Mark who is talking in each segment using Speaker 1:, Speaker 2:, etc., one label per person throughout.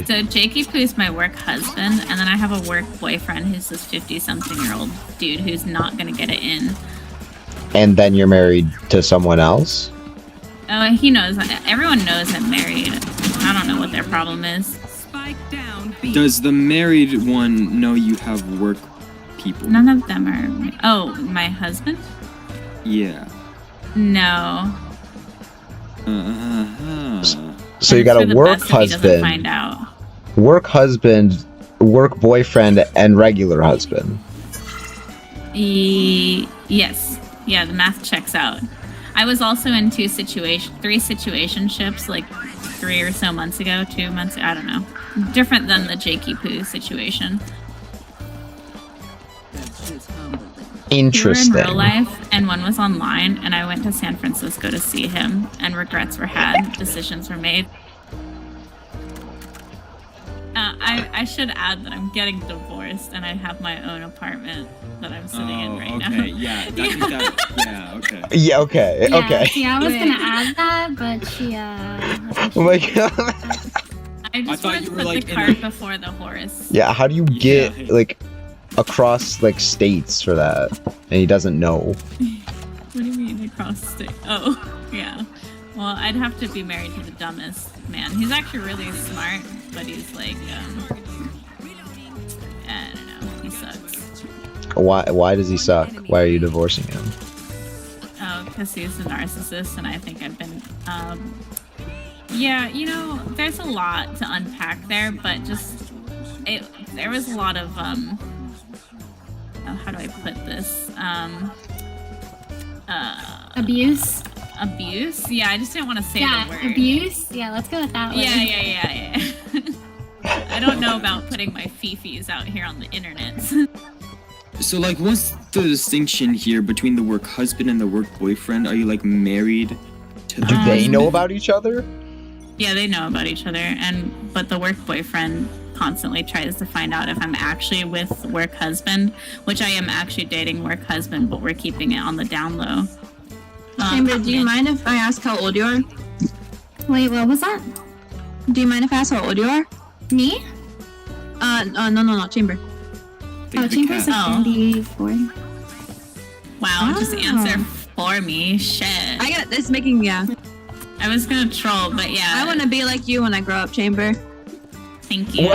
Speaker 1: So Jakey Poo's my work husband, and then I have a work boyfriend who's this 50-something-year-old dude who's not gonna get it in.
Speaker 2: And then you're married to someone else?
Speaker 1: Oh, he knows. Everyone knows I'm married. I don't know what their problem is.
Speaker 3: Does the married one know you have work people?
Speaker 1: None of them are. Oh, my husband?
Speaker 3: Yeah.
Speaker 1: No.
Speaker 2: So you got a work husband, work husband, work boyfriend, and regular husband.
Speaker 1: Yes. Yeah, the math checks out. I was also in three situationships like 3 or so months ago, 2 months, I don't know. Different than the Jakey Poo situation.
Speaker 2: Interesting.
Speaker 1: We were in real life, and one was online, and I went to San Francisco to see him, and regrets were had, decisions were made. I should add that I'm getting divorced, and I have my own apartment that I'm sitting in right now.
Speaker 3: Okay, yeah, yeah, okay.
Speaker 2: Yeah, okay,
Speaker 4: Yeah,
Speaker 2: okay.
Speaker 4: see, I was gonna add that, but she,
Speaker 2: Oh my god.
Speaker 1: I just
Speaker 3: thought
Speaker 1: wanted
Speaker 3: you
Speaker 1: to
Speaker 3: were,
Speaker 1: put
Speaker 3: like,
Speaker 1: the
Speaker 3: in
Speaker 1: cart before the horse.
Speaker 2: Yeah, how do you get, like, across, like, states for that? And he doesn't know.
Speaker 1: What do you mean across the state? Oh, yeah. Well, I'd have to be married to the dumbest man. He's actually really smart, but he's like, I don't know. He sucks.
Speaker 2: Why does he suck? Why are you divorcing him?
Speaker 1: Oh, because he's a narcissist, and I think I've been, yeah, you know, there's a lot to unpack there, but just, there was a lot of, oh, how do I put this?
Speaker 4: abuse.
Speaker 1: Abuse? Yeah, I just didn't want to say the word.
Speaker 4: Abuse? Yeah, let's go with that one.
Speaker 1: Yeah. I don't know about putting my fifis out here on the internet.
Speaker 3: So, like, what's the distinction here between the work husband and the work boyfriend? Are you, like, married to them?
Speaker 2: Do they know about each other?
Speaker 1: Yeah, they know about each other, but the work boyfriend constantly tries to find out if I'm actually with work husband, which I am actually dating work husband, but we're keeping it on the down low.
Speaker 5: Chamber, do you mind if I ask how old you are?
Speaker 4: Wait, what was that?
Speaker 5: Do you mind if I ask how old you are?
Speaker 4: Me?
Speaker 5: No, Chamber.
Speaker 4: Oh, Chamber's like 24.
Speaker 1: Wow, just answer for me. Shit.
Speaker 5: I got this making, yeah.
Speaker 1: I was gonna troll, but yeah.
Speaker 5: I want to be like you when I grow up, Chamber.
Speaker 1: Thank you.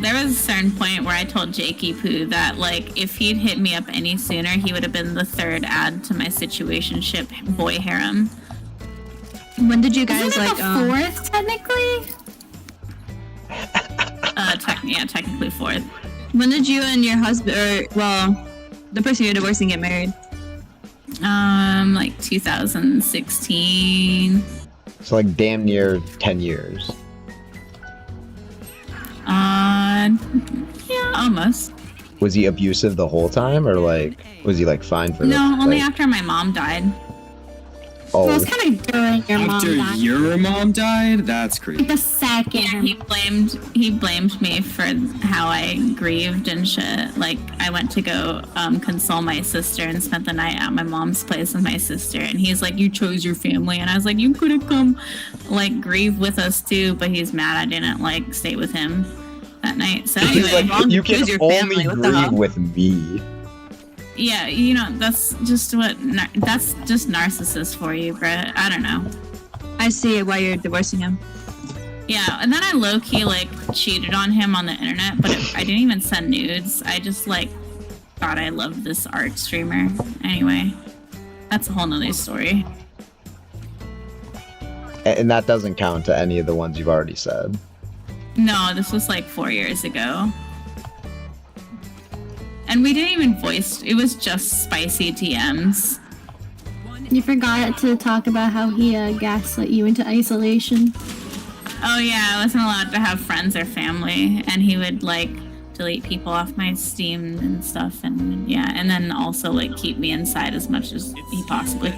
Speaker 1: There was a certain point where I told Jakey Poo that, like, if he'd hit me up any sooner, he would have been the third add to my situationship boy harem.
Speaker 5: When did you guys,
Speaker 4: Isn't it
Speaker 5: like,
Speaker 4: the fourth, technically?
Speaker 1: Technically fourth.
Speaker 5: When did you and your husband, or, well, the person you're divorcing get married?
Speaker 1: Like 2016.
Speaker 2: So, like, damn near 10 years.
Speaker 1: Yeah, almost.
Speaker 2: Was he abusive the whole time, or, like, was he, like, fine for
Speaker 1: No, only
Speaker 2: like...
Speaker 1: after my mom died.
Speaker 2: Oh.
Speaker 4: Well, it's kind of during your mom
Speaker 3: After
Speaker 4: died.
Speaker 3: your mom died? That's crazy.
Speaker 4: The second.
Speaker 1: Yeah, he blamed me for how I grieved and shit. Like, I went to go console my sister and spent the night at my mom's place with my sister, and he's like, you chose your family, and I was like, you could have come, like, grieve with us too, but he's mad I didn't, like, stay with him that night. So
Speaker 2: He's
Speaker 1: anyway,
Speaker 2: like, you can
Speaker 5: choose your
Speaker 2: only
Speaker 5: family, what the
Speaker 2: grieve
Speaker 5: hell?
Speaker 2: with me.
Speaker 1: yeah, you know, that's just narcissist for you, Brett. I don't know.
Speaker 5: I see why you're divorcing him.
Speaker 1: Yeah, and then I low-key, like, cheated on him on the internet, but I didn't even send nudes. I just, like, thought I loved this art streamer. Anyway, that's a whole nother story.
Speaker 2: And that doesn't count to any of the ones you've already said.
Speaker 1: No, this was, like, 4 years ago. And we didn't even voice, it was just spicy DMs.
Speaker 4: You forgot to talk about how he gaslit you into isolation.
Speaker 1: Oh yeah, I wasn't allowed to have friends or family, and he would, like, delete people off my Steam and stuff, and yeah, and then also, like, keep me inside as much as he possibly.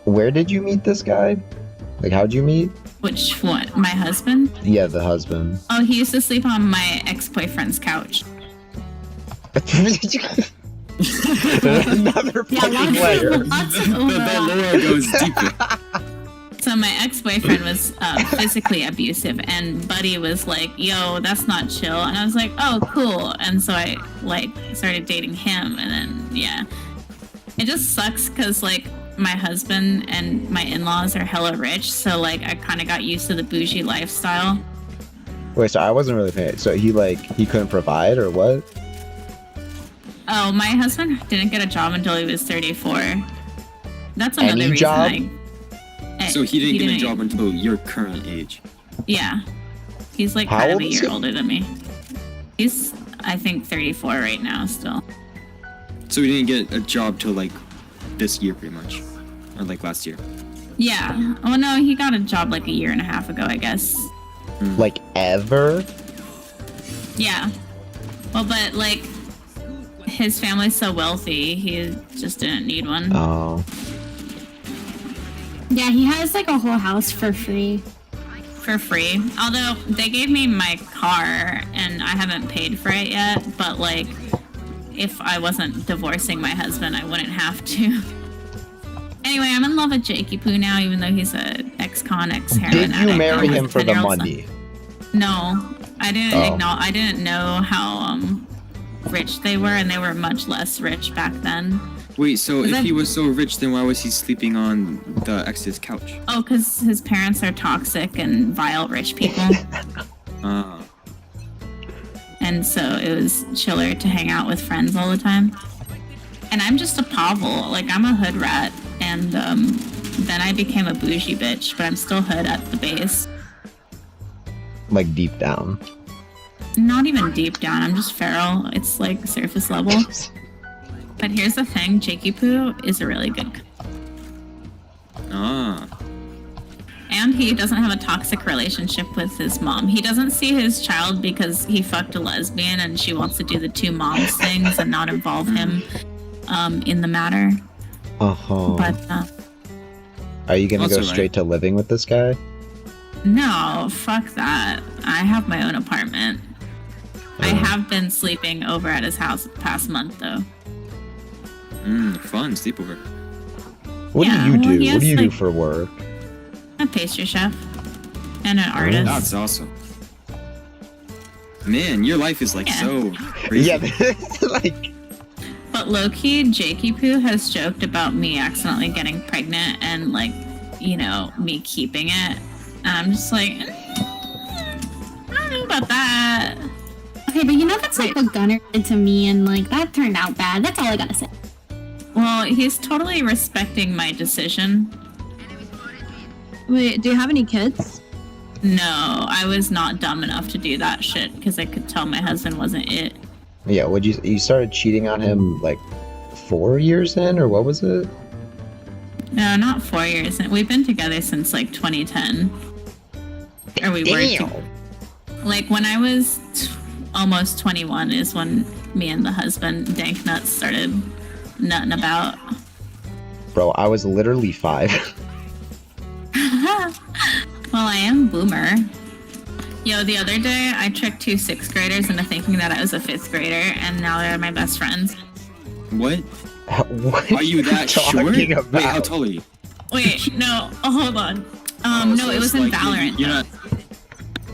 Speaker 2: Where did you meet this guy? Like, how'd you meet?
Speaker 1: Which one? My husband?
Speaker 2: Yeah, the husband.
Speaker 1: Oh, he used to sleep on my ex-boyfriend's couch.
Speaker 2: Another fucking layer.
Speaker 4: Lots of
Speaker 3: The lore goes deeper.
Speaker 1: So So my ex-boyfriend was physically abusive, and Buddy was like, yo, that's not chill. And I was like, oh, cool. And so I like started dating him, and then yeah. It just sucks because like my husband and my in-laws are hella rich, so like I kind of got used to the bougie lifestyle.
Speaker 2: Wait, so I wasn't really paying. So he couldn't provide or what?
Speaker 1: Oh, my husband didn't get a job until he was 34. That's another
Speaker 2: Any
Speaker 1: reason
Speaker 2: job?
Speaker 3: So he didn't get a job until your current age.
Speaker 1: Yeah. He's like
Speaker 2: How
Speaker 1: kind of
Speaker 2: old
Speaker 1: a
Speaker 2: is
Speaker 1: year
Speaker 2: he?
Speaker 1: older than me. He's, I think, 34 right now still.
Speaker 3: So he didn't get a job till like this year, pretty much, or like last year.
Speaker 1: Yeah. Oh no, he got a job like a year and a half ago, I guess.
Speaker 2: Like ever?
Speaker 1: Yeah. Well, but like his family's so wealthy, he just didn't need one.
Speaker 2: Oh.
Speaker 4: Yeah, he has like a whole house for free.
Speaker 1: For free. Although they gave me my car and I haven't paid for it yet, but like if I wasn't divorcing my husband, I wouldn't have to. Anyway, I'm in love with Jakey Poo now, even though he's a ex-con, ex-heroin
Speaker 2: Did you
Speaker 1: addict
Speaker 2: marry
Speaker 1: and has
Speaker 2: him
Speaker 1: a
Speaker 2: for the
Speaker 1: 10-year-old
Speaker 2: money?
Speaker 1: son. No, I didn't.
Speaker 2: Oh.
Speaker 1: I didn't know how rich they were, and they were much less rich back then.
Speaker 3: Wait, so if
Speaker 1: I've-
Speaker 3: he was so rich, then why was he sleeping on the ex's couch?
Speaker 1: Oh, because his parents are toxic and vile rich people. And so it was chiller to hang out with friends all the time. And I'm just a Pavel. Like, I'm a hood rat. And then I became a bougie bitch, but I'm still hood at the base.
Speaker 2: Like deep down.
Speaker 1: Not even deep down. I'm just feral. It's like surface level. But here's the thing. Jakey Poo is a really good cook. And he doesn't have a toxic relationship with his mom. He doesn't see his child because he fucked a lesbian and she wants to do the two moms things and not involve him in the matter.
Speaker 2: Uh-huh.
Speaker 1: But
Speaker 2: Are you gonna
Speaker 3: Also
Speaker 2: go
Speaker 3: right.
Speaker 2: straight to living with this guy?
Speaker 1: no, fuck that. I have my own apartment. I have been sleeping over at his house the past month though.
Speaker 3: Fun sleepover.
Speaker 2: What
Speaker 1: Yeah,
Speaker 2: do you
Speaker 1: well,
Speaker 2: do?
Speaker 1: he
Speaker 2: What
Speaker 1: has,
Speaker 2: do you do
Speaker 1: like-
Speaker 2: for work?
Speaker 1: I'm a pastry chef and an artist.
Speaker 3: That's awesome. Man, your life is like
Speaker 1: Yeah.
Speaker 3: so crazy.
Speaker 2: Yeah, like
Speaker 1: But low-key, Jakey Poo has joked about me accidentally getting pregnant and, like, you know, me keeping it. And I'm just like, I don't know about that.
Speaker 4: Okay, but you know that's like what Gunner did to me, and like that turned out bad. That's all I gotta say.
Speaker 1: Well, he's totally respecting my decision.
Speaker 5: Wait, do you have any kids?
Speaker 1: No, I was not dumb enough to do that shit because I could tell my husband wasn't it.
Speaker 2: yeah, would you started cheating on him like 4 years in, or what was it?
Speaker 1: No, not 4 years. We've been together since, like, 2010. Or we were. Like, when I was almost 21 is when me and the husband, Dank Nuts, started nutting about.
Speaker 2: Bro, I was literally 5.
Speaker 1: Well, I am boomer. Yo, the other day, I tricked 2 6th graders into thinking that I was a 5th grader, and now they're my best friends.
Speaker 3: What?
Speaker 2: What
Speaker 3: Are you that short?
Speaker 2: talking
Speaker 3: Wait,
Speaker 2: about?
Speaker 3: how tall are you?
Speaker 1: Wait, no. Oh, hold on.
Speaker 3: Oh,
Speaker 1: No,
Speaker 3: so
Speaker 1: it was
Speaker 3: it's
Speaker 1: in
Speaker 3: like
Speaker 1: Valorant.
Speaker 3: You're not.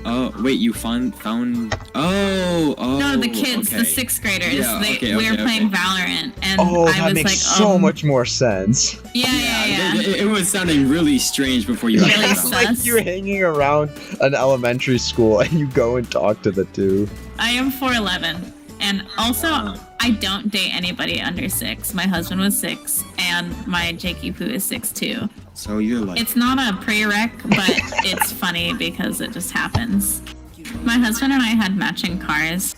Speaker 3: Oh, wait, you found. Oh.
Speaker 1: No, the kids,
Speaker 3: okay.
Speaker 1: the 6th graders.
Speaker 3: Yeah,
Speaker 1: we were
Speaker 3: okay.
Speaker 1: playing Valorant, and
Speaker 2: Oh,
Speaker 1: I
Speaker 2: that
Speaker 1: was
Speaker 2: makes
Speaker 1: like,
Speaker 2: so much more sense.
Speaker 1: Yeah.
Speaker 3: It was sounding really strange before you.
Speaker 1: Really
Speaker 3: actually
Speaker 2: It's
Speaker 3: found
Speaker 1: sus.
Speaker 3: it.
Speaker 2: like you're hanging around an elementary school and you go and talk to the two.
Speaker 1: I am 4'11", and also I don't date anybody under 6. My husband was 6, and my Jakey Poo is 6'2".
Speaker 3: So you're like.
Speaker 1: It's not a prereq, but it's funny because it just happens. My husband and I had matching cars.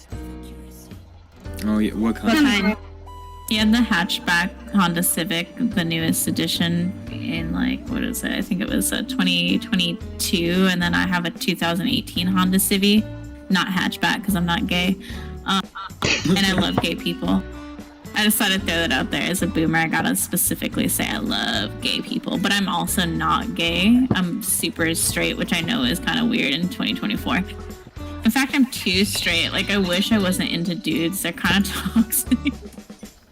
Speaker 3: Oh yeah. What
Speaker 1: What
Speaker 3: kind?
Speaker 1: kind? He had the hatchback Honda Civic, the newest edition, in like, what is it? I think it was a 2022, and then I have a 2018 Honda Civic. Not hatchback because I'm not gay. And I love gay people. I decided to throw that out there as a boomer. I gotta specifically say I love gay people, but I'm also not gay. I'm super straight, which I know is kind of weird in 2024. In fact, I'm too straight. Like, I wish I wasn't into dudes. They're kind of toxic.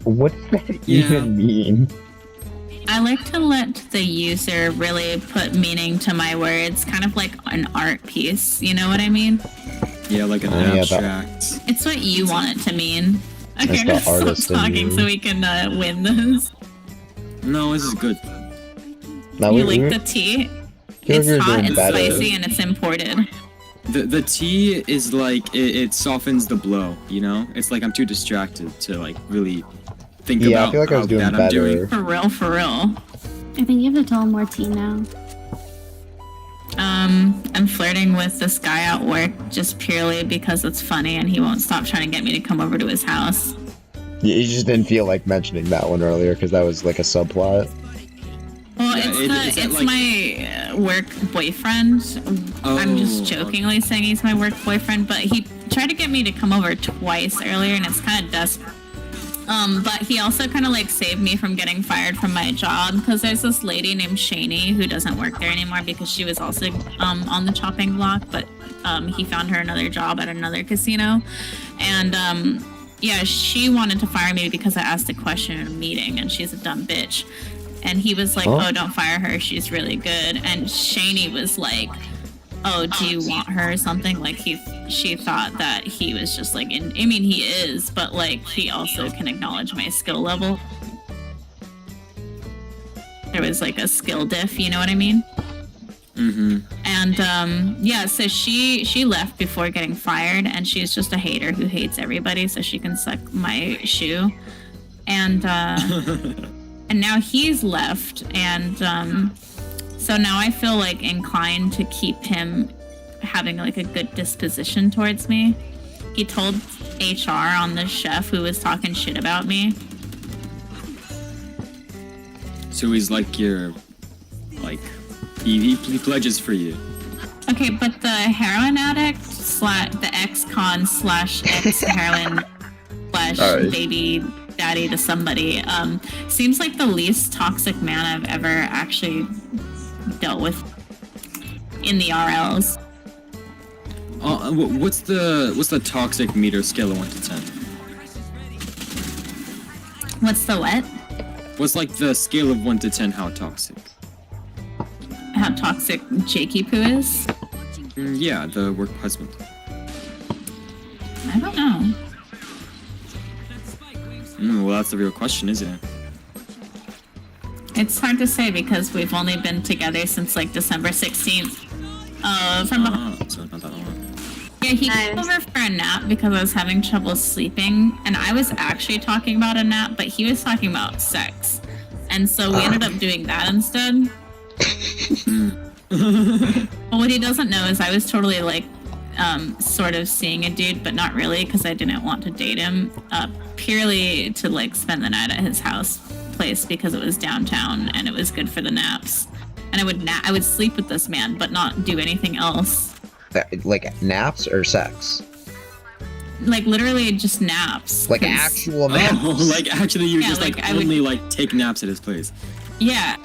Speaker 2: What's that
Speaker 3: Yeah.
Speaker 2: even mean?
Speaker 1: I like to let the user really put meaning to my words, kind of like an art piece. You know what I mean?
Speaker 3: Yeah, like an abstract.
Speaker 1: It's what you want it to mean. Okay,
Speaker 2: That's the artist
Speaker 1: stop talking so we can win this.
Speaker 3: No, this is good.
Speaker 2: Now
Speaker 1: You like the tea? It's hot, it's spicy, and it's imported.
Speaker 3: The tea is like it softens the blow, you know? It's like I'm too distracted to like really think about
Speaker 2: I feel like I was doing
Speaker 3: bad
Speaker 2: better.
Speaker 3: I'm doing.
Speaker 1: For real, for real.
Speaker 4: I think you have to tell him more tea now.
Speaker 1: I'm flirting with this guy at work just purely because it's funny and he won't stop trying to get me to come over to his house.
Speaker 2: You just didn't feel like mentioning that one earlier because that was like a subplot.
Speaker 1: Well,
Speaker 3: Yeah,
Speaker 1: it's
Speaker 3: like...
Speaker 1: my work boyfriend. I'm just jokingly saying he's my work boyfriend, but he tried to get me to come over twice earlier, and it's kind of desperate. But he also kind of like saved me from getting fired from my job because there's this lady named Shani who doesn't work there anymore because she was also on the chopping block, but he found her another job at another casino, and yeah, she wanted to fire me because I asked a question in a meeting, and she's a dumb bitch. And he was like, oh, don't fire her. She's really good. And Shani was like, oh, do you want her or something? Like, she thought that he was just like, I mean, he is, but like, he also can acknowledge my skill level. There was like a skill diff, you know what I mean?
Speaker 3: Mm-hmm.
Speaker 1: And yeah, so she left before getting fired, and she's just a hater who hates everybody, so she can suck my shoe. And and now he's left, and so now I feel like inclined to keep him having like a good disposition towards me. He told HR on the chef who was talking shit about me.
Speaker 3: So he's like your, like, he pledges for you.
Speaker 1: Okay, but the heroin addict the ex-con / ex-heroin / baby daddy to somebody seems like the least toxic man I've ever actually dealt with in the RLs.
Speaker 3: What's the toxic meter scale of 1 to 10?
Speaker 1: What's the what?
Speaker 3: What's like the scale of 1 to 10? How toxic?
Speaker 1: How toxic Jakey poo is?
Speaker 3: Yeah, the work husband.
Speaker 1: I don't know.
Speaker 3: Well, that's the real question, isn't it?
Speaker 1: It's hard to say because we've only been together since like December 16th.
Speaker 3: So not that long.
Speaker 1: Yeah, he came over for a nap because I was having trouble sleeping, and I was actually talking about a nap, but he was talking about sex. And so we ended up doing that instead. But what he doesn't know is I was totally like sort of seeing a dude, but not really because I didn't want to date him, purely to like spend the night at his place because it was downtown and it was good for the naps. And I would sleep with this man, but not do anything else.
Speaker 2: Like naps or sex?
Speaker 1: Like literally just naps.
Speaker 2: Like actual naps?
Speaker 3: Oh, like actually you just
Speaker 1: like
Speaker 3: only like take naps at his place.
Speaker 1: Yeah.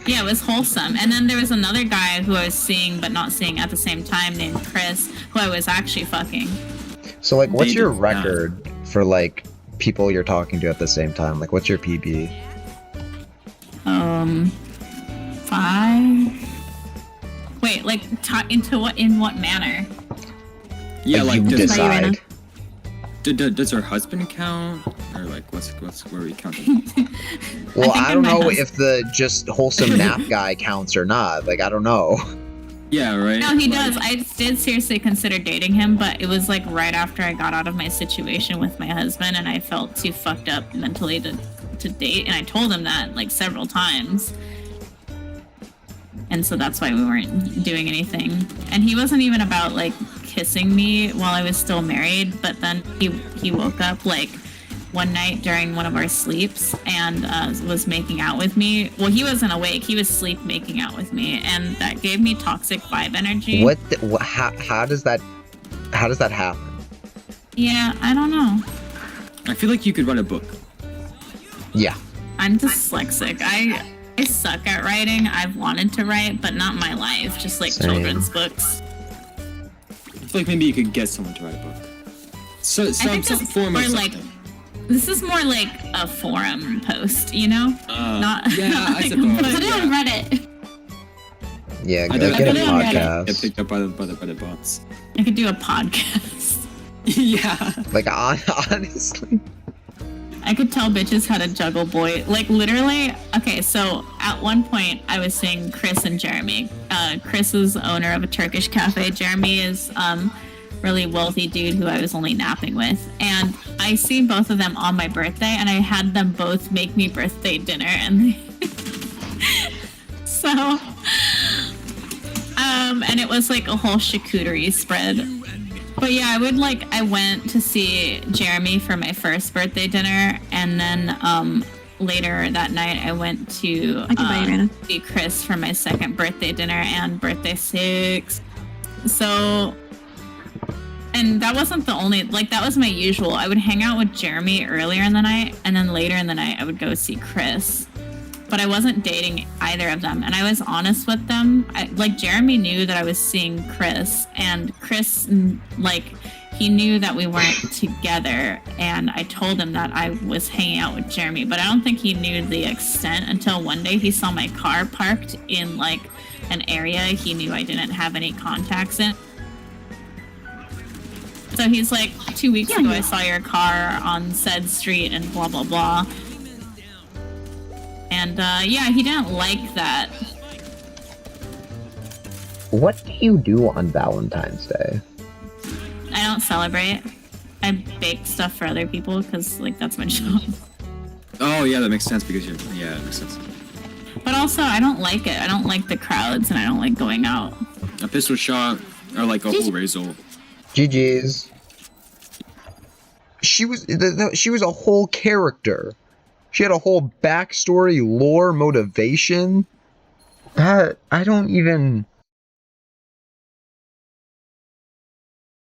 Speaker 1: Yeah, it was wholesome. And then there was another guy who I was seeing but not seeing at the same time named Chris, who I was actually fucking.
Speaker 2: So like what's your record for like people you're talking to at the same time? Like what's your PB?
Speaker 1: 5. Wait, like in what manner?
Speaker 3: Yeah, like
Speaker 2: you decide.
Speaker 3: Does her husband count? Or like what's where are we counting?
Speaker 2: Well, I don't know if the just wholesome nap guy counts or not. Like I don't know.
Speaker 3: Yeah, right?
Speaker 1: No, he does. I did seriously consider dating him, but it was like right after I got out of my situation with my husband and I felt too fucked up mentally to date, and I told him that like several times. And so that's why we weren't doing anything. And he wasn't even about like kissing me while I was still married, but then he woke up like one night during one of our sleeps and was making out with me. Well, he wasn't awake. He was asleep making out with me, and that gave me toxic vibe energy.
Speaker 2: How does that happen?
Speaker 1: Yeah, I don't know.
Speaker 3: I feel like you could write a book.
Speaker 2: Yeah.
Speaker 1: I'm dyslexic. I suck at writing. I've wanted to write, but not my life. Just like children's books.
Speaker 3: I feel like maybe you could get someone to write a book. So some form of
Speaker 1: like
Speaker 3: something.
Speaker 1: This is more like a forum post, you know? Not
Speaker 3: yeah, I
Speaker 1: like,
Speaker 3: suppose.
Speaker 4: Put it on Reddit.
Speaker 2: Yeah,
Speaker 3: I
Speaker 2: get a
Speaker 3: get
Speaker 2: podcast.
Speaker 3: picked up by the bots.
Speaker 1: I could do a podcast.
Speaker 3: Yeah.
Speaker 2: Like, honestly.
Speaker 1: I could tell bitches how to juggle boy. Like, literally, okay, so at one point I was seeing Chris and Jeremy. Chris is owner of a Turkish cafe. Jeremy is really wealthy dude who I was only napping with. And I see both of them on my birthday, and I had them both make me birthday dinner. And so, and it was like a whole charcuterie spread. But yeah, I went to see Jeremy for my first birthday dinner, and then later that night I went to see Chris for my second birthday dinner and birthday 6. So, and that wasn't the only, like, that was my usual. I would hang out with Jeremy earlier in the night, and then later in the night I would go see Chris. But I wasn't dating either of them, and I was honest with them. Like, Jeremy knew that I was seeing Chris, and Chris, like, he knew that we weren't together, and I told him that I was hanging out with Jeremy, but I don't think he knew the extent until one day he saw my car parked in, like, an area he knew I didn't have any contacts in. So he's like, 2 weeks ago I saw your car on said street and blah, blah, blah. And, yeah, he didn't like that.
Speaker 2: What do you do on Valentine's Day?
Speaker 1: I don't celebrate. I bake stuff for other people because, like, that's my job.
Speaker 3: Oh, yeah, that makes sense because yeah, that makes sense.
Speaker 1: But also, I don't like it. I don't like the crowds, and I don't like going out.
Speaker 3: A pistol shot or like a whole razor.
Speaker 2: GG's. She was a whole character. She had a whole backstory, lore, motivation. That, I don't even...